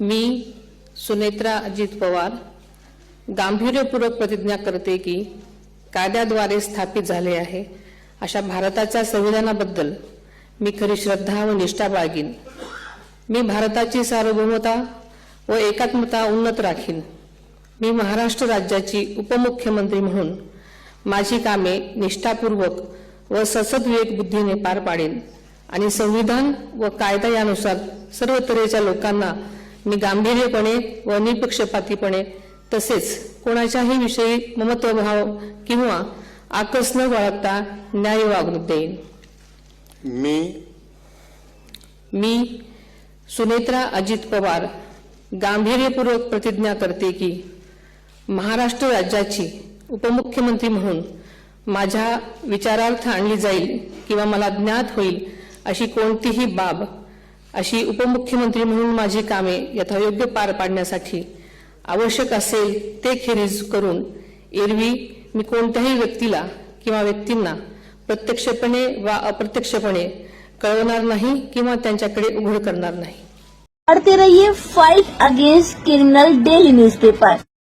मी सुनेत्रा अजित पवार गांभीर्यपूर्वक प्रतिज्ञा करते की कायद्याद्वारे स्थापित झाले आहे अशा भारताच्या संविधानाबद्दल मी खरी श्रद्धा व निष्ठा बाळगीन। मी भारताची सार्वभौमता व एकात्मता उन्नत राखीन। मी महाराष्ट्र राज्याची उपमुख्यमंत्री म्हणून माझी कामे निष्ठापूर्वक व ससद विवेक बुद्धीने पार पाडेन आणि संविधान व कायदा यानुसार सर्व तऱ्हेच्या लोकांना मी गांभीर्यपणे व निपक्षपातीपणे तसेच कोणाच्याही विषयी ममत्वभाव किंवा आकस न बाळगता न्याय वागणूक देईन। मी सुनेत्रा अजित पवार गांभीर्यपूर्वक प्रतिज्ञा करते की महाराष्ट्र राज्याची उपमुख्यमंत्री म्हणून माझ्या विचारार्थ आणली जाईल किंवा मला ज्ञात होईल अशी कोणतीही बाब अशी उपमुख्यमंत्री म्हणून माझी कामे यथायोग्य पार पाडण्यासाठी आवश्यक असेल ते खेरीज करून एरवी मी कोणत्याही व्यक्तीला किंवा व्यक्तींना प्रत्यक्षपणे वा अप्रत्यक्षपणे कळवणार नाही किंवा त्यांच्याकडे उघड करणार नाही। पढ़ते रहिए fight against criminal daily newspaper.